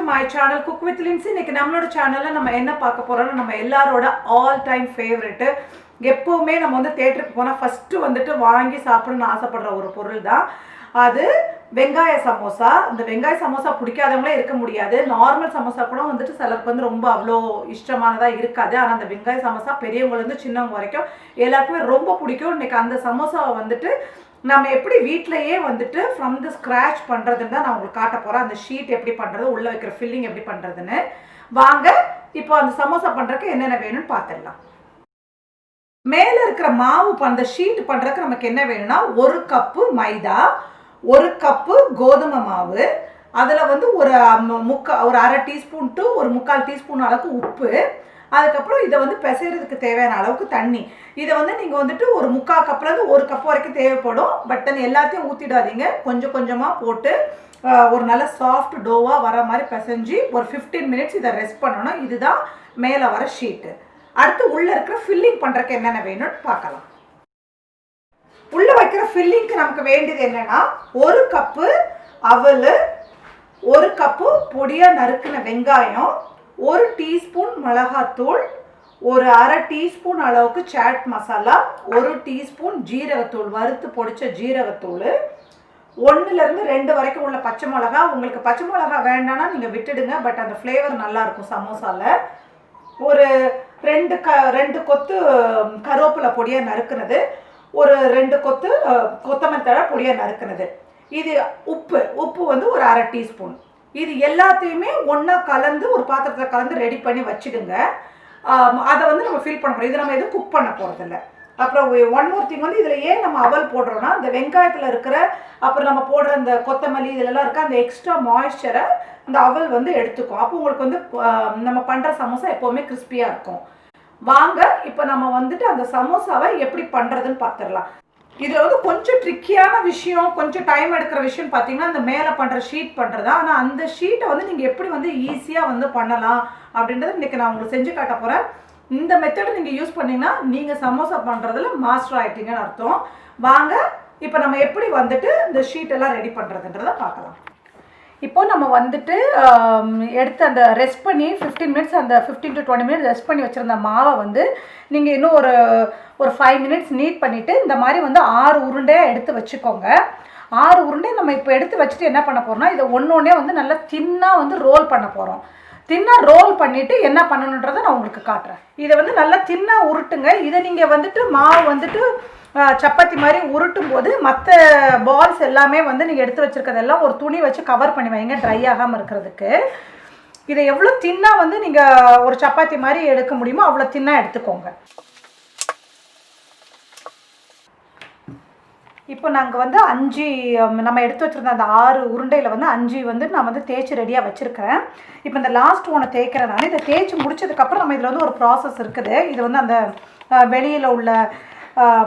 to my channel Cook with Lindsay. இன்னைக்கு நம்மளோட சேனல்ல நம்ம என்ன பார்க்க போறோம்னா நம்ம எல்லாரோட ஆல் டைம் ஃபேவரட் எப்பவுமே நம்ம வந்து தியேட்டருக்கு போனா ஃபர்ஸ்ட் வந்துட்டு வாங்கி சாப்பிடணும்னு ஆசைப்படுற ஒரு பொருள் தான் அது வெங்காய சமோசா. இந்த வெங்காய சமோசா பிடிக்காதவங்களே இருக்க முடியாது. நார்மல் சமோசா கூட வந்துட்டு சிலருக்கு வந்து ரொம்ப அவ்வளோ இஷ்டமானதா இருக்காது. ஆனால் அந்த வெங்காய சமோசா பெரியவங்கலேருந்து சின்னவங்க வரைக்கும் எல்லாருக்குமே ரொம்ப பிடிக்கும். இன்னைக்கு அந்த சமோசாவை வந்துட்டு நம்ம எப்படி வீட்டிலையே வந்துட்டு ஃப்ரம் த ஸ்க்ராட்ச் பண்ணுறதுன்னு தான் நான் உங்களுக்கு காட்ட போகிறேன். அந்த ஷீட் எப்படி பண்ணுறது, உள்ளே வைக்கிற ஃபில்லிங் எப்படி பண்ணுறதுன்னு. வாங்க இப்போ அந்த சமோசா பண்ணுறதுக்கு என்னென்ன வேணும்னு பார்த்துடலாம். மேலே இருக்கிற மாவு அந்த ஷீட் பண்ணுறதுக்கு நமக்கு என்ன வேணும்னா 1 கப்பு மைதா, 1 கப்பு கோதுமை மாவு, அதில் வந்து ஒரு அரை டீஸ்பூன் டு ஒரு 3/4 டீஸ்பூன் அளவுக்கு உப்பு, அதுக்கப்புறம் இதை வந்து பிசைறதுக்கு தேவையான அளவுக்கு தண்ணி. இதை வந்து நீங்கள் வந்துட்டு ஒரு 3/4 கப்லேருந்து 1 கப் வரைக்கும் தேவைப்படும். பட் தண்ணி எல்லாத்தையும் ஊற்றிடாதீங்க, கொஞ்சம் கொஞ்சமாக போட்டு ஒரு நல்ல சாஃப்ட் டோவாக வர மாதிரி பிசைஞ்சு ஒரு 15 மினிட்ஸ் இதை ரெஸ்ட் பண்ணணும். இதுதான் மேலே வர ஷீட்டு. அடுத்து உள்ளே இருக்கிற ஃபில்லிங் பண்ணுறதுக்கு என்னென்ன வேணும்னு பார்க்கலாம். உள்ளே வைக்கிற ஃபில்லிங்க்கு நமக்கு வேண்டியது என்னென்னா 1 கப்பு அவல், 1 கப்பு பொடியாக நறுக்கின வெங்காயம், 1 டீஸ்பூன் மிளகாத்தூள், ஒரு அரை டீஸ்பூன் அளவுக்கு சாட் மசாலா, 1 டீஸ்பூன் ஜீரகத்தூள், வறுத்து பொடிச்ச ஜீரகத்தூள், 1லேருந்து 2 வரைக்கும் உள்ள பச்சை மிளகா. உங்களுக்கு பச்சை மிளகா வேண்டாம்னா நீங்கள் விட்டுடுங்க, பட் அந்த ஃப்ளேவர் நல்லாயிருக்கும் சமோசாவில். ஒரு 2 கொத்து கருவேப்பிலை பொடியாக நறுக்குனது, ஒரு 2 கொத்து கொத்தமல்லி தழை பொடியாக நறுக்குனது. இது உப்பு வந்து ஒரு அரை டீஸ்பூன். இது எல்லாத்தையுமே ஒன்றா கலந்து ஒரு பாத்திரத்தில் கலந்து ரெடி பண்ணி வச்சுடுங்க. அதை வந்து நம்ம ஃபில் பண்ண போகிறோம். இது நம்ம எதுவும் குக் பண்ண போகிறதில்ல. அப்புறம் ஒன் மோர் திங் வந்து இதில் ஏன் நம்ம அவல் போடுறோன்னா, இந்த வெங்காயத்தில் இருக்கிற அப்புறம் நம்ம போடுற இந்த கொத்தமல்லி இதிலெல்லாம் இருக்க அந்த எக்ஸ்ட்ரா மாய்ஸ்சரை இந்த அவல் வந்து எடுத்துக்கும். அப்போ உங்களுக்கு வந்து நம்ம பண்ணுற சமோசா எப்போவுமே கிறிஸ்பியாக இருக்கும். வாங்க இப்போ நம்ம வந்துட்டு அந்த சமோசாவை எப்படி பண்ணுறதுன்னு பார்த்துடலாம். இதில் வந்து கொஞ்சம் ட்ரிக்கியான விஷயம், கொஞ்சம் டைம் எடுக்கிற விஷயம் பார்த்தீங்கன்னா இந்த மேலே பண்ணுற ஷீட் பண்ணுறதா. ஆனால் அந்த ஷீட்டை வந்து நீங்கள் எப்படி வந்து ஈஸியாக வந்து பண்ணலாம் அப்படின்றது இன்றைக்கி நான் உங்களுக்கு செஞ்சு காட்ட போகிறேன். இந்த மெத்தடை நீங்கள் யூஸ் பண்ணிங்கன்னா நீங்கள் சமோசா பண்ணுறதுல மாஸ்டர் ஆகிட்டீங்கன்னு அர்த்தம். வாங்க இப்போ நம்ம எப்படி வந்துட்டு இந்த ஷீட்டெல்லாம் ரெடி பண்ணுறதுன்றதை பார்க்கலாம். இப்போ நம்ம வந்துட்டு எடுத்து அந்த ரெஸ்ட் பண்ணி 15 மினிட்ஸ் அந்த 15 to 20 மினிட்ஸ் ரெஸ்ட் பண்ணி வச்சுருந்த மாவை வந்து நீங்கள் இன்னும் ஒரு 5 மினிட்ஸ் நீட் பண்ணிவிட்டு இந்த மாதிரி வந்து 6 உருண்டையாக எடுத்து வச்சுக்கோங்க. 6 உருண்டை நம்ம இப்போ எடுத்து வச்சுட்டு என்ன பண்ண போகிறோம்னா, இதை ஒன்றே வந்து நல்லா தின்னாக வந்து ரோல் பண்ண போகிறோம். தின்னாக ரோல் பண்ணிவிட்டு என்ன பண்ணணுன்றதை நான் உங்களுக்கு காட்டுறேன். இதை வந்து நல்லா தின்னாக உருட்டுங்க. இதை நீங்கள் வந்துட்டு மாவு வந்துட்டு சப்பாத்தி மாதிரி உருட்டும் போது மற்ற பால்ஸ் எல்லாமே வந்து நீங்கள் எடுத்து வச்சுருக்கிறதெல்லாம் ஒரு துணி வச்சு கவர் பண்ணி வைங்க, ட்ரை ஆகாமல் இருக்கிறதுக்கு. இதை எவ்வளோ தின்னாக வந்து நீங்கள் ஒரு சப்பாத்தி மாதிரி எடுக்க முடியுமோ அவ்வளோ தின்னாக எடுத்துக்கோங்க. இப்போ நாங்கள் வந்து 5 நம்ம எடுத்து வச்சுருந்த அந்த 6 உருண்டையில் வந்து 5 வந்து நான் வந்து தேய்ச்சி ரெடியாக வச்சுருக்கிறேன். இப்போ இந்த லாஸ்ட் ஒன்று தேய்க்கிறேன் நான். இதை தேய்ச்சி முடிச்சதுக்கப்புறம் நம்ம இதில் வந்து ஒரு ப்ராசஸ் இருக்குது. இது வந்து அந்த வெளியில் உள்ள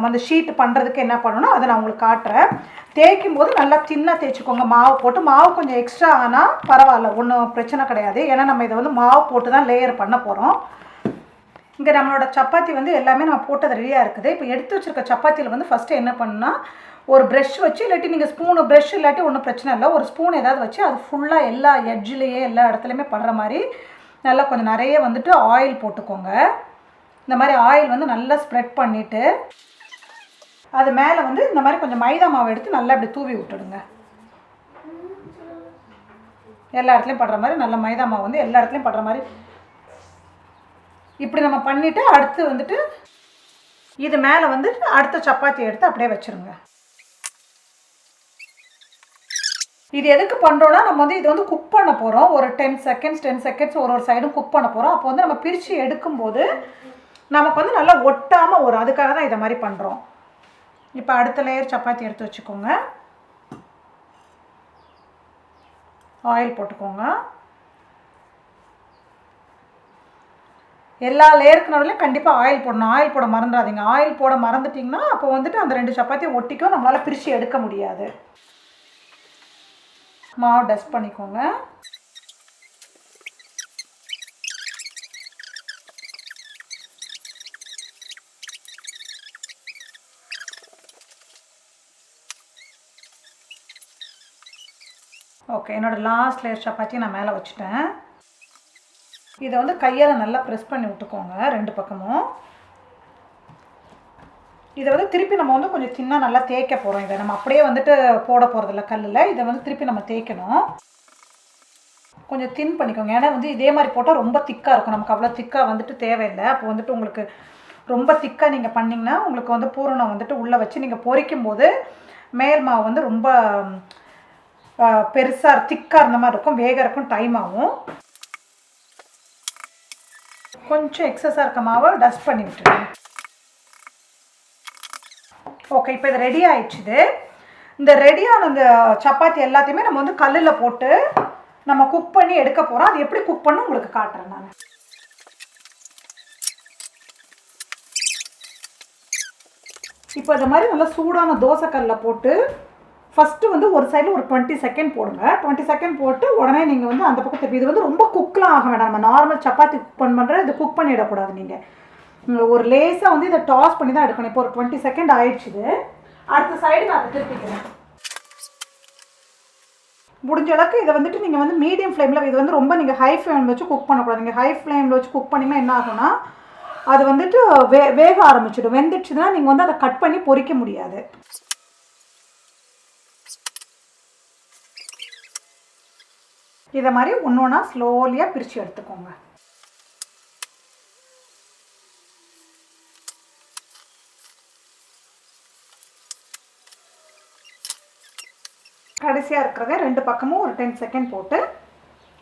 அந்த ஷீட் பண்ணுறதுக்கு என்ன பண்ணணும் அதை நான் உங்களுக்கு காட்டுறேன். தேய்க்கும் போது நல்லா தின்னாக தேய்ச்சிக்கோங்க. மாவு போட்டு, மாவு கொஞ்சம் எக்ஸ்ட்ரா ஆனால் பரவாயில்ல, ஒன்றும் பிரச்சனை கிடையாது. ஏன்னா நம்ம இதை வந்து மாவு போட்டு தான் லேயர் பண்ண போகிறோம். இங்கே நம்மளோட சப்பாத்தி வந்து எல்லாமே நம்ம போட்டது ரெடியாக இருக்குது. இப்போ எடுத்து வச்சுருக்க சப்பாத்தியில் வந்து ஃபஸ்ட்டு என்ன பண்ணுன்னா, ஒரு ப்ரெஷ் வச்சு, இல்லாட்டி நீங்கள் ஸ்பூனு ப்ரெஷ் இல்லாட்டி ஒன்றும் பிரச்சனை இல்லை, ஒரு ஸ்பூன் ஏதாவது வச்சு அது ஃபுல்லாக எல்லா எட்ஜிலேயே எல்லா இடத்துலையுமே படுற மாதிரி நல்லா கொஞ்சம் நிறைய வந்துட்டு ஆயில் போட்டுக்கோங்க. இந்த மாதிரி ஆயில் வந்து நல்லா ஸ்ப்ரெட் பண்ணிவிட்டு அது மேலே வந்து இந்த மாதிரி கொஞ்சம் மைதா மாவு எடுத்து நல்லா இப்படி தூவி விட்டுடுங்க. எல்லா இடத்துலையும் படுற மாதிரி நல்ல மைதா மாவு வந்து எல்லா இடத்துலையும் படுற மாதிரி இப்படி நம்ம பண்ணிவிட்டு அடுத்து வந்துட்டு இது மேலே வந்து அடுத்த சப்பாத்தி எடுத்து அப்படியே வச்சுருங்க. இது எதுக்கு பண்ணுறோன்னா, நம்ம வந்து இது வந்து குக் பண்ண போகிறோம். ஒரு 10 செகண்ட்ஸ் ஒரு சைடும் குக் பண்ண போகிறோம். அப்போ வந்து நம்ம பிரித்து எடுக்கும்போது நமக்கு வந்து நல்லா ஒட்டாமல் வரும். அதுக்காக தான் இதை மாதிரி பண்ணுறோம். இப்போ அடுத்த லேயர் சப்பாத்தி எடுத்து வச்சுக்கோங்க. ஆயில் போட்டுக்கோங்க. எல்லா லேயருக்கு நடுவில் கண்டிப்பாக ஆயில் போடணும். ஆயில் போட மறந்துடாதீங்க. ஆயில் போட மறந்துட்டிங்கன்னா அப்போ வந்துட்டு அந்த 2 சப்பாத்தியும் ஒட்டிக்கும், நம்மளால் பிரித்து எடுக்க முடியாது. மாவு டஸ்ட் பண்ணிக்கோங்க. ஓகே, என்னோடய லாஸ்ட் லேயர் சப்பாத்தி நான் மேலே வச்சுட்டேன். இதை வந்து கையால் நல்லா ப்ரெஸ் பண்ணி விட்டுக்கோங்க 2 பக்கமும். இதை வந்து திருப்பி நம்ம வந்து கொஞ்சம் தின்னா நல்லா தேய்க்க போகிறோம். இதை நம்ம அப்படியே வந்துட்டு போட போகிறதில்ல கல்லில். இதை வந்து திருப்பி நம்ம தேய்க்கணும். கொஞ்சம் தின் பண்ணிக்கோங்க. ஏன்னா வந்து இதே மாதிரி போட்டால் ரொம்ப திக்காக இருக்கும். நமக்கு அவ்வளோ திக்காக வந்துட்டு தேவையில்லை. அப்போ வந்துட்டு உங்களுக்கு ரொம்ப திக்காக நீங்கள் பண்ணிங்கன்னா உங்களுக்கு வந்து பூரணம் வந்துட்டு உள்ளே வச்சு நீங்கள் பொரிக்கும் போது மேல் மாவு வந்து ரொம்ப பெருசாக திக்காக இருந்த மாதிரி இருக்கும். வேகறக்கும் டைம் ஆகும். கொஞ்சம் எக்ஸஸாக இருக்க மாவை டஸ்ட் பண்ணி விட்டுருங்க. ஓகே, இப்போ இது ரெடி ஆயிடுச்சுது. இந்த ரெடியான இந்த சப்பாத்தி எல்லாத்தையுமே நம்ம வந்து கல்லில் போட்டு நம்ம குக் பண்ணி எடுக்க போகிறோம். அது எப்படி குக் பண்ணணும் உங்களுக்கு காட்டுறேன் நான். இப்போ இந்த மாதிரி நல்லா சூடான தோசைக்கல்லில் போட்டு ஃபஸ்ட்டு வந்து ஒரு சைடில் ஒரு 20 செகண்ட் போடுங்க. 20 செகண்ட் போட்டு உடனே நீங்கள் வந்து அந்த பக்கம் திருப்பி. இது வந்து ரொம்ப குக்லாம் ஆக வேண்டாம். நம்ம நார்மல் சப்பாத்தி குக் பண்ணுற இது குக் பண்ணிடக்கூடாது. நீங்கள் ஒரு லேஸாக வந்து இதை டாஸ் பண்ணி தான் எடுக்கணும். இப்போ ஒரு 20 செகண்ட் ஆயிடுச்சுது. அடுத்த சைடு நான் அதை திருப்பிக்கிறேன். முடிஞ்ச அளவுக்கு இதை வந்துட்டு நீங்கள் வந்து மீடியம் ஃப்ளேமில், இது வந்து ரொம்ப நீங்கள் ஹை ஃப்ளேமில் வச்சு குக் பண்ணக்கூடாது. நீங்கள் ஹை ஃப்ளேமில் வச்சு குக் பண்ணிங்கன்னா என்ன ஆகும்னா அது வந்துட்டு வேக ஆரம்பிச்சிடும். வெந்துடுச்சுன்னா நீங்கள் வந்து அதை கட் பண்ணி பொரிக்க முடியாது. இதை மாதிரி ஒன்று ஒன்றா ஸ்லோலியாக பிரித்து எடுத்துக்கோங்க. கடைசியாக இருக்கிறத 2 பக்கமும் ஒரு 10 செகண்ட் போட்டு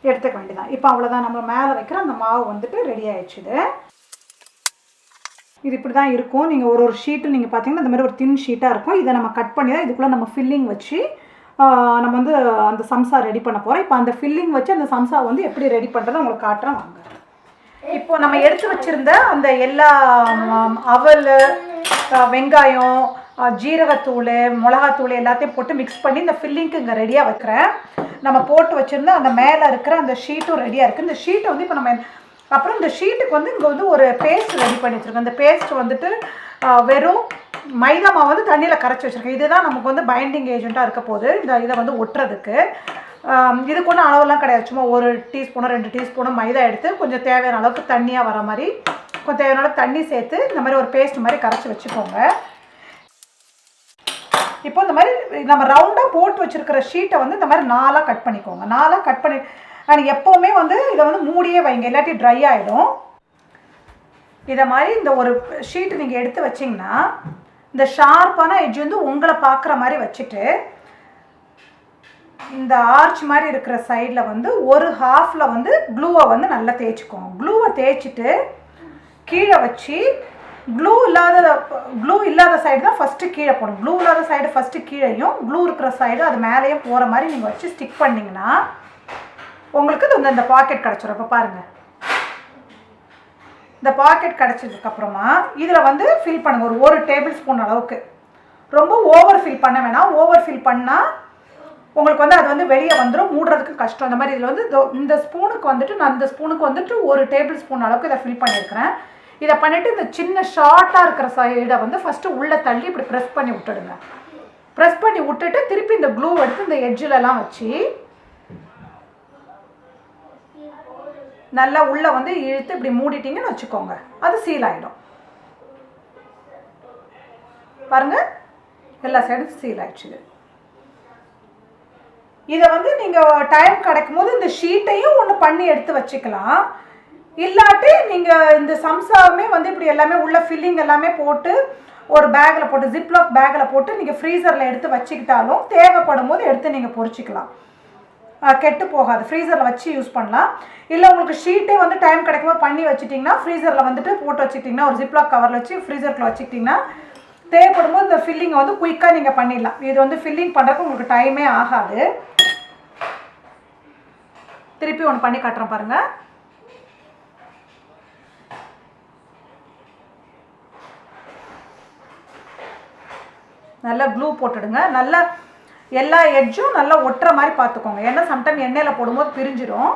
எடுத்துக்க வேண்டியதான். இப்போ அவ்வளோதான். நம்ம மேலே வைக்கிற அந்த மாவு வந்துட்டு ரெடி ஆயிடுச்சுது. இது இப்படி தான் இருக்கும். நீங்கள் ஒரு ஷீட்டு நீங்கள் பார்த்தீங்கன்னா இந்த மாதிரி ஒரு தின் ஷீட்டாக இருக்கும். இதை நம்ம கட் பண்ணி தான் இதுக்குள்ளே நம்ம ஃபில்லிங் வச்சு நம்ம வந்து அந்த சம்சா ரெடி பண்ண போகிறோம். இப்போ அந்த ஃபில்லிங் வச்சு அந்த சம்சா வந்து எப்படி ரெடி பண்ணுறதை உங்களுக்கு காட்டுறேன் வாங்க. இப்போ நம்ம எடுத்து வச்சுருந்த அந்த எல்லா அவல், வெங்காயம், ஜீரகத்தூள், மிளகாத்தூள் எல்லாத்தையும் போட்டு மிக்ஸ் பண்ணி இந்த ஃபில்லிங்க்கு இங்கே ரெடியாக வைக்கிறேன். நம்ம போட்டு வச்சுருந்த அந்த மேலே இருக்கிற அந்த ஷீட்டும் ரெடியாக இருக்குது. இந்த ஷீட்டை வந்து இப்போ நம்ம அப்புறம் இந்த ஷீட்டுக்கு வந்து இங்கே வந்து ஒரு பேஸ்ட் ரெடி பண்ணி வச்சுருக்கோம். இந்த பேஸ்ட் வந்துட்டு வெறும் மைதா மாவு வந்து தண்ணியில் கரைச்சி வச்சுருக்கேன். இதுதான் நமக்கு வந்து பைண்டிங் ஏஜெண்ட்டாக இருக்க போது இதை வந்து ஒட்டுறதுக்கு. இதுக்கு ஒன்றும் அளவெல்லாம் கிடையாது. சும்மா 1 டீஸ்பூனோ 2 டீஸ்பூனோ மைதா எடுத்து கொஞ்சம் தேவையான அளவுக்கு தண்ணியாக வர மாதிரி கொஞ்சம் தேவையான அளவுக்கு தண்ணி சேர்த்து இந்த மாதிரி ஒரு பேஸ்ட் மாதிரி கரைச்சி வச்சுக்கோங்க. இப்போ இந்த மாதிரி நம்ம ரவுண்டாக போட்டு வச்சுருக்கிற ஷீட்டை வந்து இந்த மாதிரி 4ஆக கட் பண்ணிக்கோங்க. 4ஆக கட் பண்ணி எப்போவுமே வந்து இதை வந்து மூடியே வைங்க, இல்லாட்டி ட்ரை ஆகிடும். இதை மாதிரி இந்த ஒரு ஷீட்டு நீங்கள் எடுத்து வச்சிங்கன்னா இந்த ஷார்ப்பான எட்ஜ் வந்து உங்களை பார்க்குற மாதிரி வச்சுட்டு இந்த ஆர்ச் மாதிரி இருக்கிற சைடில் வந்து ஒரு ஹாஃபில் வந்து க்ளூவை வந்து நல்லா தேய்ச்சிக்கோங்க. க்ளூவை தேய்ச்சிட்டு கீழே வச்சு க்ளூ இல்லாத சைடு தான் ஃபஸ்ட்டு கீழே போடணும். க்ளூ இல்லாத சைடு ஃபஸ்ட்டு கீழேயும், க்ளூ இருக்கிற சைடு அது மேலேயும் போகிற மாதிரி நீங்கள் வச்சு ஸ்டிக் பண்ணிங்கன்னா உங்களுக்கு இந்த பாக்கெட் கிடச்சிடும். இப்போ பாருங்கள், இந்த பாக்கெட் கிடச்சதுக்கப்புறமா இதில் வந்து ஃபில் பண்ணுங்கள். ஒரு டேபிள் ஸ்பூன் அளவுக்கு. ரொம்ப ஓவர் ஃபில் பண்ண வேணாம். ஓவர் ஃபில் பண்ணால் உங்களுக்கு வந்து அது வந்து வெளியே வந்துடும், மூடுறதுக்கு கஷ்டம். அந்த மாதிரி இதில் வந்து இந்த ஸ்பூனுக்கு வந்துட்டு நான் இந்த ஸ்பூனுக்கு வந்துட்டு 1 டேபிள் ஸ்பூன் அளவுக்கு இதை ஃபில் பண்ணியிருக்கிறேன். இதை பண்ணிவிட்டு இந்த சின்ன ஷார்ட்டாக இருக்கிற சைடை வந்து ஃபஸ்ட்டு உள்ளே தள்ளி இப்படி ப்ரெஸ் பண்ணி விட்டுடுங்க. ப்ரெஸ் பண்ணி விட்டுட்டு திருப்பி இந்த க்ளூ எடுத்து இந்த எட்ஜிலலாம் வச்சு நல்லா உள்ளே வந்து இழுத்து இப்படி மூடிட்டிங்கன்னு வச்சுக்கோங்க. அது சீல் ஆகிடும். பாருங்கள், எல்லா சைடும் சீல் ஆகிடுச்சு. இதை வந்து நீங்கள் டைம் கிடைக்கும் போது இந்த ஷீட்டையும் ஒன்று பண்ணி எடுத்து வச்சுக்கலாம். இல்லாட்டி நீங்கள் இந்த சம்சாவுமே வந்து இப்படி எல்லாமே உள்ள ஃபில்லிங் எல்லாமே போட்டு ஒரு பேக்கில் போட்டு ஜிப்லாக் பேக்கில் போட்டு நீங்கள் ஃப்ரீசரில் எடுத்து வச்சுக்கிட்டாலும் தேவைப்படும் போது எடுத்து நீங்கள் பொரிச்சிக்கலாம். கெட்டு போகாது. ஃப்ரீசரில் வச்சு யூஸ் பண்ணலாம். இல்லை உங்களுக்கு ஷீட்டே வந்து டைம் கிடைக்கும்போது பண்ணி வச்சுட்டிங்கன்னா ஃப்ரீசரில் வந்துட்டு போட்டு வச்சுக்கிட்டிங்கன்னா ஒரு ஜிப்லாக் கவரில் வச்சு ஃப்ரீசரில் வச்சுக்கிட்டிங்கன்னா தேவைப்படும் போது இந்த ஃபில்லிங்கை வந்து குயிக்காக நீங்கள் பண்ணிடலாம். இது வந்து ஃபில்லிங் பண்ணுறதுக்கு உங்களுக்கு டைமே ஆகாது. திருப்பி ஒன்று பண்ணி காட்டுறேன் பாருங்கள். நல்லா க்ளூ போட்டுடுங்க. நல்லா எல்லா எட்ஜும் நல்லா ஒட்டுற மாதிரி பார்த்துக்கோங்க. ஏன்னா சம்டைம் எண்ணெயில் போடும்போது பிரிஞ்சிடும்.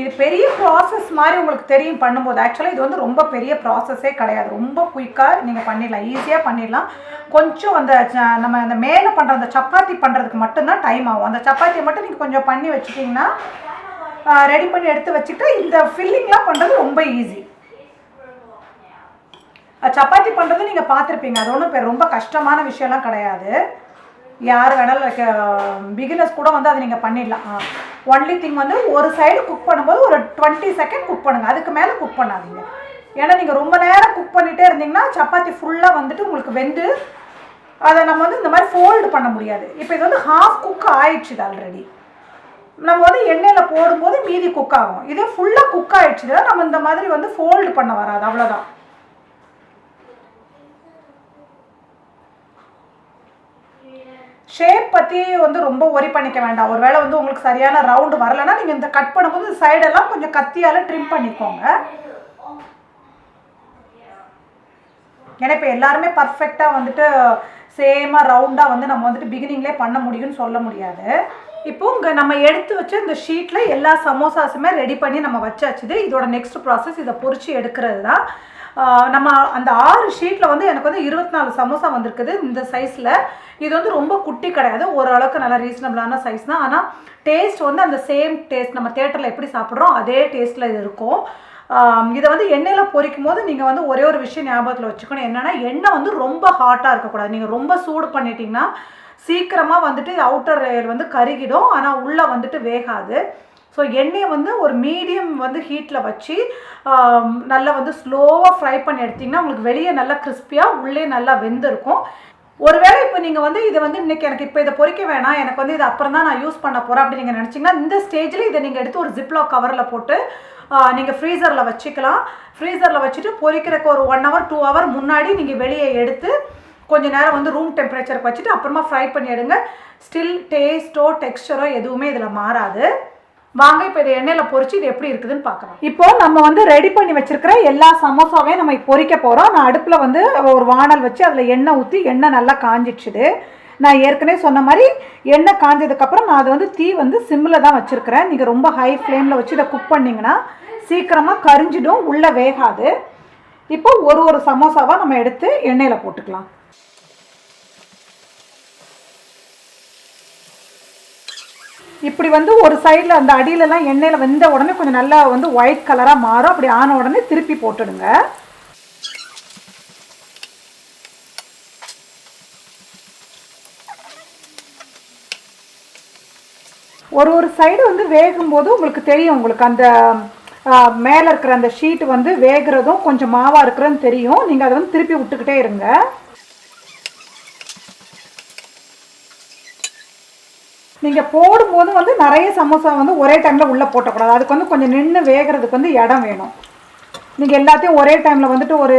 இது பெரிய ப்ராசஸ் மாதிரி உங்களுக்கு தெரியும் பண்ணும்போது. ஆக்சுவலாக இது வந்து ரொம்ப பெரிய ப்ராசஸே கிடையாது. ரொம்ப குயிக்காக நீங்கள் பண்ணிடலாம், ஈஸியாக பண்ணிடலாம். கொஞ்சம் அந்த நம்ம அந்த மேலே பண்ணுற அந்த சப்பாத்தி பண்ணுறதுக்கு மட்டும்தான் டைம் ஆகும். அந்த சப்பாத்தியை மட்டும் நீங்கள் கொஞ்சம் பண்ணி வச்சுட்டிங்கன்னா, ரெடி பண்ணி எடுத்து வச்சுட்டு இந்த ஃபில்லிங்லாம் பண்ணுறது ரொம்ப ஈஸி. சப்பாத்தி பண்ணுறது நீங்கள் பார்த்துருப்பீங்க, அது ஒன்றும் ரொம்ப கஷ்டமான விஷயம்லாம் கிடையாது. யார் வேணாலும் பிகினர்ஸ் கூட வந்து அதை நீங்கள் பண்ணிடலாம். ஒன்லி திங் வந்து ஒரு சைடு குக் பண்ணும்போது ஒரு 20 செகண்ட் குக் பண்ணுங்கள், அதுக்கு மேலே குக் பண்ணாதீங்க. ஏன்னா நீங்கள் ரொம்ப நேரம் குக் பண்ணிகிட்டே இருந்தீங்கன்னா சப்பாத்தி ஃபுல்லாக வந்துட்டு உங்களுக்கு வெந்து அதை நம்ம வந்து இந்த மாதிரி ஃபோல்டு பண்ண முடியாது. இப்போ இது வந்து ஹாஃப் குக் ஆயிடுச்சு ஆல்ரெடி. நம்ம வந்து எண்ணெயில் போடும்போது மீதி குக் ஆகும். இதே ஃபுல்லாக குக் ஆயிடுச்சுன்னா நம்ம இந்த மாதிரி வந்து ஃபோல்டு பண்ண வராது, அவ்வளோதான். ஷேப் பற்றி வந்து ரொம்ப ஒரி பண்ணிக்க வேண்டாம். ஒரு வேளை வந்து உங்களுக்கு சரியான ரவுண்டு வரலைன்னா நீங்கள் இந்த கட் பண்ணும்போது சைடெல்லாம் கொஞ்சம் கத்தியால் ட்ரிம் பண்ணிக்கோங்க. ஏன்னா இப்போ எல்லாருமே பர்ஃபெக்டாக வந்துட்டு சேமாக ரவுண்டாக வந்து நம்ம வந்துட்டு பிகினிங்லேயே பண்ண முடியும்னு சொல்ல முடியாது. இப்போ இங்கே நம்ம எடுத்து வச்ச இந்த ஷீட்டில் எல்லா சமோசாஸுமே ரெடி பண்ணி நம்ம வச்சாச்சுது. இதோட நெக்ஸ்ட் ப்ராசஸ் இதை பொரிச்சு எடுக்கிறது தான். நம்ம அந்த 6 ஷீட்டில் வந்து எனக்கு வந்து 24 சமோசா வந்திருக்குது இந்த சைஸில். இது வந்து ரொம்ப குட்டி கிடையாது, ஓரளவுக்கு நல்லா ரீசனபிளான சைஸ் தான். ஆனால் டேஸ்ட் வந்து அந்த சேம் டேஸ்ட் நம்ம தேட்டரில் எப்படி சாப்பிட்றோம் அதே டேஸ்ட்டில் இது இருக்கும். இதை வந்து எண்ணெயில் பொரிக்கும் போது நீங்கள் வந்து ஒரே ஒரு விஷயம் ஞாபகத்தில் வச்சுக்கணும். என்னென்னா எண்ணெய் வந்து ரொம்ப ஹாட்டாக இருக்கக்கூடாது. நீங்கள் ரொம்ப சூடு பண்ணிட்டீங்கன்னா சீக்கிரமாக வந்துட்டு அவுட்டர் லேயர் வந்து கருகிடும், ஆனால் உள்ளே வந்துட்டு வேகாது. ஸோ எண்ணெயை வந்து ஒரு மீடியம் வந்து ஹீட்டில் வச்சு நல்லா வந்து ஸ்லோவாக ஃப்ரை பண்ணி எடுத்திங்கன்னா உங்களுக்கு வெளியே நல்லா கிறிஸ்பியாக உள்ளே நல்லா வெந்திருக்கும். ஒருவேளை இப்போ நீங்கள் வந்து இதை வந்து இன்றைக்கி எனக்கு இப்போ இதை பொரிக்க வேணாம், எனக்கு வந்து இது அப்புறம் தான் நான் யூஸ் பண்ண போகிறேன் அப்படின்னு நீங்கள் நினச்சிங்கன்னா இந்த ஸ்டேஜில் இதை நீங்கள் எடுத்து ஒரு ஜிப்லாக் கவரில் போட்டு நீங்கள் ஃப்ரீசரில் வச்சுக்கலாம். ஃப்ரீசரில் வச்சுட்டு பொரிக்கிறதுக்கு ஒரு 1 hour 2 hour முன்னாடி நீங்கள் வெளியே எடுத்து கொஞ்சம் நேரம் வந்து ரூம் டெம்பரேச்சருக்கு வச்சுட்டு அப்புறமா ஃப்ரை பண்ணி எடுங்க. ஸ்டில் டேஸ்ட்டோ டெக்ஸ்டரோ எதுவுமே இதில் மாறாது. வாங்க இப்போ இதை எண்ணெயில் பொரிச்சு இது எப்படி இருக்குதுன்னு பார்க்கலாம். இப்போ நம்ம வந்து ரெடி பண்ணி வச்சிருக்கிற எல்லா சமோசாவையும் நம்ம பொரிக்க போகிறோம். நான் அடுப்பில் வந்து ஒரு வானல் வச்சு அதில் எண்ணெய் ஊற்றி எண்ணெய் நல்லா காஞ்சிடுச்சுது. நான் ஏற்கனவே சொன்ன மாதிரி எண்ணெய் காஞ்சதுக்கப்புறம் நான் அதை வந்து தீ வந்து சிம்மில் தான் வச்சுருக்கிறேன். நீங்கள் ரொம்ப ஹை ஃப்ளேமில் வச்சு இதை குக் பண்ணிங்கன்னா சீக்கிரமாக கரிஞ்சிடும், உள்ளே வேகாது. இப்போ ஒரு சமோசாவாக நம்ம எடுத்து எண்ணெயில் போட்டுக்கலாம். இப்படி வந்து ஒரு சைடில் அந்த அடியிலலாம் எண்ணெயில் வெந்த உடனே கொஞ்சம் நல்லா வந்து ஒயிட் கலராக மாறும். அப்படி ஆன உடனே திருப்பி போட்டுடுங்க. ஒரு சைடு வந்து வேகும்போது உங்களுக்கு தெரியும், உங்களுக்கு அந்த மேலே இருக்கிற அந்த ஷீட் வந்து வேகிறதும் கொஞ்சம் மாவாக இருக்கிறதுன்னு தெரியும். நீங்கள் அதை வந்து திருப்பி விட்டுக்கிட்டே இருங்க. நீங்கள் போடும்போது வந்து நிறைய சமோசா வந்து ஒரே டைமில் உள்ளே போட்டக்கூடாது. அதுக்கு வந்து கொஞ்சம் நின்று வேகிறதுக்கு வந்து இடம் வேணும். நீங்கள் எல்லாத்தையும் ஒரே டைமில் வந்துட்டு ஒரு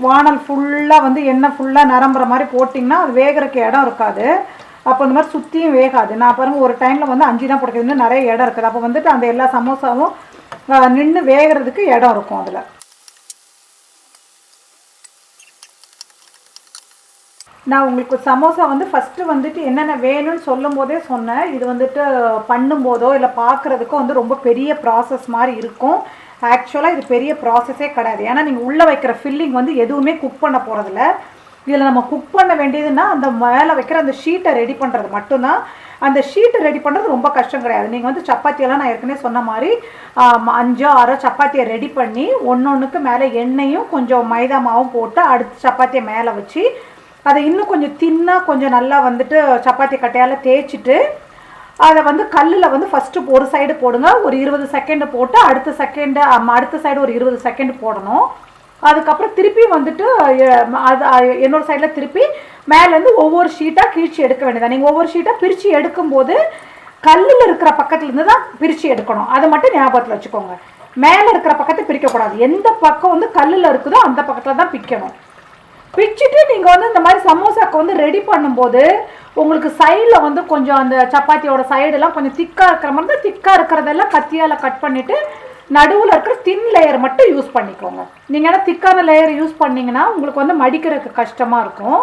வானல் ஃபுல்லாக வந்து எண்ணெய் ஃபுல்லாக நிரம்புற மாதிரி போட்டிங்கன்னா அது வேகிறதுக்கு இடம் இருக்காது. அப்போ இந்த மாதிரி சுற்றியும் வேகாது. நான் பாருங்கள் ஒரு டைமில் வந்து 5 தான் போட்டுக்கிறது, இன்னும் நிறைய இடம் இருக்குது. அப்போ வந்துட்டு அந்த எல்லா சமோசாவும் நின்று வேகிறதுக்கு இடம் இருக்கும் அதில். நான் உங்களுக்கு சமோசா வந்து ஃபஸ்ட்டு வந்துட்டு என்னென்ன வேணும்னு சொல்லும் போதே சொன்னேன். இது வந்துட்டு பண்ணும்போதோ இல்லை பார்க்குறதுக்கோ வந்து ரொம்ப பெரிய ப்ராசஸ் மாதிரி இருக்கும். ஆக்சுவலாக இது பெரிய ப்ராசஸே கிடையாது. ஏன்னா நீங்கள் உள்ளே வைக்கிற ஃபில்லிங் வந்து எதுவுமே குக் பண்ண போகிறதில்ல. இதில் நம்ம குக் பண்ண வேண்டியதுன்னா அந்த மேலே வைக்கிற அந்த ஷீட்டை ரெடி பண்ணுறது மட்டும்தான். அந்த ஷீட்டை ரெடி பண்ணுறது ரொம்ப கஷ்டம் கிடையாது. நீங்கள் வந்து சப்பாத்தியெல்லாம் நான் ஏற்கனவே சொன்ன மாதிரி 5 6 சப்பாத்தியை ரெடி பண்ணி ஒன்றுக்கு மேலே எண்ணெயும் கொஞ்சம் மைதா மாவும் போட்டு அடுத்து சப்பாத்தியை மேலே வச்சு அதை இன்னும் கொஞ்சம் தின்னாக கொஞ்சம் நல்லா வந்துட்டு சப்பாத்தி கட்டையால் தேய்ச்சிட்டு அதை வந்து கல்லில் வந்து ஃபஸ்ட்டு ஒரு சைடு போடுங்க. ஒரு 20 செகண்டு போட்டு அடுத்த சைடு ஒரு 20 செகண்ட் போடணும். அதுக்கப்புறம் திருப்பி வந்துட்டு அது என்னோடய சைடில் திருப்பி மேலேருந்து ஒவ்வொரு ஷீட்டாக கிழிச்சு எடுக்க வேண்டியதான். நீங்கள் ஒவ்வொரு ஷீட்டாக பிரித்து எடுக்கும்போது கல்லில் இருக்கிற பக்கத்துலேருந்து தான் பிரித்து எடுக்கணும். அதை மட்டும் ஞாபகத்தில் வச்சுக்கோங்க. மேலே இருக்கிற பக்கத்தை பிரிக்கக்கூடாது. எந்த பக்கம் வந்து கல்லில் இருக்குதோ அந்த பக்கத்தில் தான் பிரிக்கணும். பிரிச்சுட்டு நீங்கள் வந்து இந்த மாதிரி சமோசாக்கு வந்து ரெடி பண்ணும்போது உங்களுக்கு சைடில் வந்து கொஞ்சம் அந்த சப்பாத்தியோட சைடெல்லாம் கொஞ்சம் திக்காக இருக்கிற மாதிரி தான், திக்காக இருக்கிறதெல்லாம் கத்தியால் கட் பண்ணிவிட்டு நடுவில் இருக்கிற தின் லேயர் மட்டும் யூஸ் பண்ணிக்கோங்க. நீங்கள் ஏன்னா திக்கான லேயர் யூஸ் பண்ணிங்கன்னா உங்களுக்கு வந்து மடிக்கிறதுக்கு கஷ்டமாக இருக்கும்.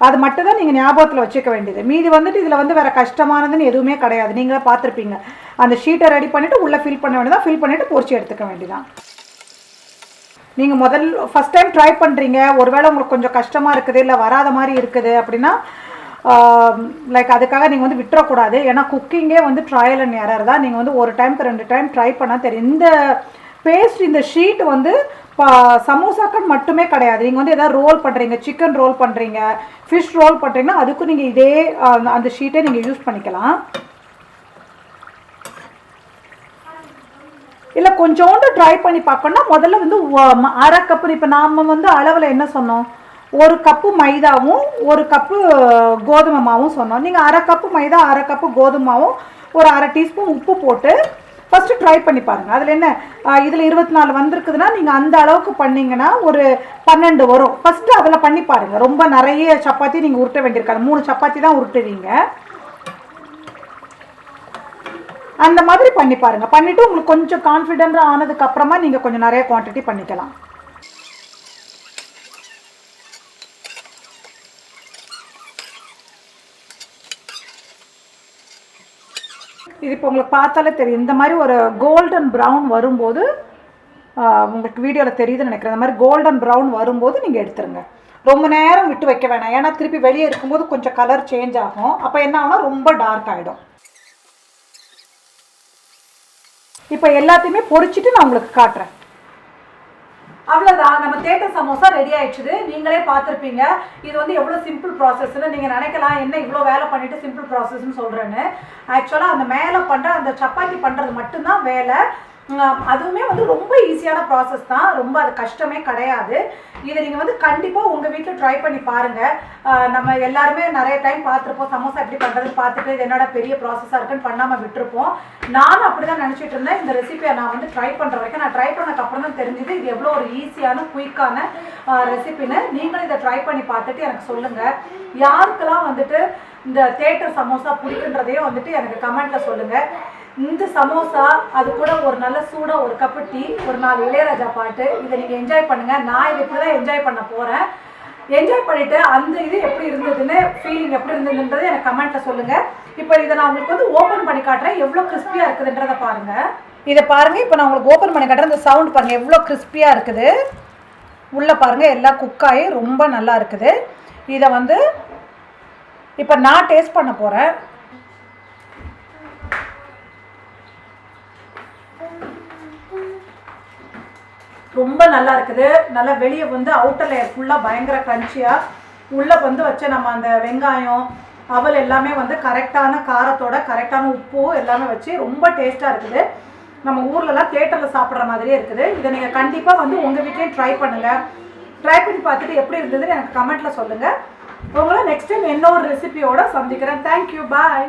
அது மட்டும் தான் நீங்கள் ஞாபகத்தில் வச்சுக்க வேண்டியது. மீதி வந்துட்டு இதில் வந்து வேறு கஷ்டமானதுன்னு எதுவுமே கிடையாது. நீங்களே பார்த்துருப்பீங்க. அந்த ஷீட்டை ரெடி பண்ணிவிட்டு உள்ளே ஃபில் பண்ண வேண்டியதான், ஃபில் பண்ணிவிட்டு பொரிச்சு எடுத்துக்க வேண்டியதான். நீங்கள் ஃபஸ்ட் டைம் ட்ரை பண்ணுறீங்க, ஒருவேளை உங்களுக்கு கொஞ்சம் கஷ்டமாக இருக்குது, இல்லை வராத மாதிரி இருக்குது அப்படின்னா லைக் அதுக்காக நீங்கள் வந்து விட்டுறக்கூடாது. ஏன்னா குக்கிங்கே வந்து ட்ரையல் அண்ட் எரர் தான். நீங்கள் வந்து ஒரு டைமுக்கு 2 டைம் ட்ரை பண்ணால் தெரியும். இந்த பேஸ்ட், இந்த ஷீட் வந்து சமோசாக்கள் மட்டுமே கிடையாது. நீங்கள் வந்து எதாவது ரோல் பண்ணுறீங்க, சிக்கன் ரோல் பண்ணுறீங்க, ஃபிஷ் ரோல் பண்ணுறீங்கன்னா அதுக்கும் நீங்கள் இதே அந்த ஷீட்டை நீங்கள் யூஸ் பண்ணிக்கலாம். இல்லை கொஞ்சோண்டு ட்ரை பண்ணி பார்க்கணுன்னா முதல்ல வந்து 1/2 கப்பு, இப்போ நாம் வந்து அளவில் என்ன சொன்னோம், 1 கப்பு மைதாவும் 1 கப்பு கோதுமை மாவும் சொன்னோம். நீங்கள் 1/2 கப்பு மைதா 1/2 கப்பு கோதுமை மாவும் ஒரு 1/2 டீஸ்பூன் உப்பு போட்டு ஃபஸ்ட்டு ட்ரை பண்ணி பாருங்கள். அதில் என்ன இதில் 24 வந்திருக்குதுன்னா நீங்கள் அந்த அளவுக்கு பண்ணிங்கன்னா ஒரு 12 வரும். ஃபஸ்ட்டு அதில் பண்ணி பாருங்கள். ரொம்ப நிறைய சப்பாத்தி நீங்கள் உருட்ட வேண்டியிருக்காது, 3 சப்பாத்தி தான் உருட்டுவீங்க. அந்த மாதிரி பண்ணி பாருங்கள். பண்ணிவிட்டு உங்களுக்கு கொஞ்சம் கான்ஃபிடென்ட்டாக ஆனதுக்கப்புறமா நீங்கள் கொஞ்சம் நிறைய குவான்டிட்டி பண்ணிக்கலாம். இது இப்போ உங்களுக்கு பார்த்தாலே தெரியும். இந்த மாதிரி ஒரு கோல்டன் ப்ரௌன் வரும்போது உங்களுக்கு வீடியோவில் தெரியுதுன்னு நினைக்கிறேன். இந்த மாதிரி கோல்டன் ப்ரௌன் வரும்போது நீங்கள் எடுத்துருங்க. ரொம்ப நேரம் விட்டு வைக்க வேணாம். ஏன்னா திருப்பி வெளியே இருக்கும்போது கொஞ்சம் கலர் சேஞ்ச் ஆகும். அப்போ என்ன ஆகும்னா ரொம்ப டார்க் ஆகிடும். இப்போ எல்லாத்தையுமே பொரிச்சிட்டு நான் உங்களுக்கு காட்டுறேன். அவ்வளோதான், நம்ம தேட்டர் சமோசா ரெடி ஆயிடுச்சுது. நீங்களே பார்த்துருப்பீங்க. இது வந்து எவ்வளோ சிம்பிள் ப்ராசஸ்ன்னு நீங்கள் நினைக்கலாம், என்ன இவ்வளோ வேலை பண்ணிவிட்டு சிம்பிள் ப்ராசஸ்ன்னு சொல்கிறேன்னு. ஆக்சுவலாக அந்த மேலே பண்ணுற அந்த சப்பாத்தி பண்ணுறது மட்டும்தான் வேலை. அதுவுமே வந்து ரொம்ப ஈஸியான ப்ராசஸ் தான், ரொம்ப அது கஷ்டமே கிடையாது. இதை நீங்கள் வந்து கண்டிப்பாக உங்கள் வீட்டில் ட்ரை பண்ணி பாருங்கள். நம்ம எல்லாருமே நிறைய டைம் பார்த்துருப்போம், சமோசா எப்படி பண்ணுறதுன்னு பார்த்துட்டு இது என்னோட பெரிய ப்ராசஸாக இருக்குன்னு பண்ணாமல் விட்டுருப்போம். நானும் அப்படி தான் நினச்சிட்டு இருந்தேன். இந்த ரெசிபியை நான் வந்து ட்ரை பண்ணுற வரைக்கும், நான் ட்ரை பண்ணதுக்கப்புறம் தான் தெரிஞ்சுது இது எவ்வளோ ஒரு ஈஸியான குயிக்கான ரெசிபின்னு. நீங்களும் இதை ட்ரை பண்ணி பார்த்துட்டு எனக்கு சொல்லுங்கள். யாருக்கெல்லாம் வந்துட்டு இந்த தேட்டர் சமோசா பிடிக்குன்றதையும் வந்துட்டு எனக்கு கமெண்ட்டில் சொல்லுங்கள். இந்த சமோசா அது கூட ஒரு நல்ல சூடாக ஒரு கப்பு டீ, ஒரு 4 இளையராஜா பாட்டு, இதை நீங்கள் என்ஜாய் பண்ணுங்கள். நான் இதை இப்படி தான் என்ஜாய் பண்ண போகிறேன். என்ஜாய் பண்ணிவிட்டு அந்த இது எப்படி இருந்ததுன்னு, ஃபீலிங் எப்படி இருந்ததுன்றது எனக்கு கமெண்ட்டில் சொல்லுங்கள். இப்போ இதை நான் உங்களுக்கு வந்து ஓப்பன் பண்ணி காட்டுறேன், எவ்வளோ கிறிஸ்பியாக இருக்குதுன்றதை பாருங்கள். இதை பாருங்கள், இப்போ நான் உங்களுக்கு ஓப்பன் பண்ணி காட்டுறேன். இந்த சவுண்ட் பாருங்கள், எவ்வளோ கிறிஸ்பியாக இருக்குது. உள்ளே பாருங்கள், எல்லாம் குக்காகி ரொம்ப நல்லா இருக்குது. இதை வந்து இப்போ நான் டேஸ்ட் பண்ண போகிறேன். ரொம்ப நல்லா இருக்குது. நல்லா வெளியே வந்து அவுட்டர் லேயர் ஃபுல்லாக பயங்கர க்ரன்ச்சியாக, உள்ளே வந்து வச்ச நம்ம அந்த வெங்காயம் அவல் எல்லாமே வந்து கரெக்டான காரத்தோட கரெக்டான உப்பு எல்லாமே வச்சு ரொம்ப டேஸ்ட்டாக இருக்குது. நம்ம ஊர்லலாம் தேட்டரில் சாப்பிட்ற மாதிரியே இருக்குது. இதை நீங்கள் கண்டிப்பாக வந்து உங்கள் வீட்லேயும் ட்ரை பண்ணுங்கள். ட்ரை பண்ணி பார்த்துட்டு எப்படி இருந்ததுன்னு எனக்கு கமெண்ட்டில் சொல்லுங்கள். உங்களை நெக்ஸ்ட் டைம் இன்னொரு ரெசிபியோட சந்திக்கிறேன். தேங்க்யூ, பாய்.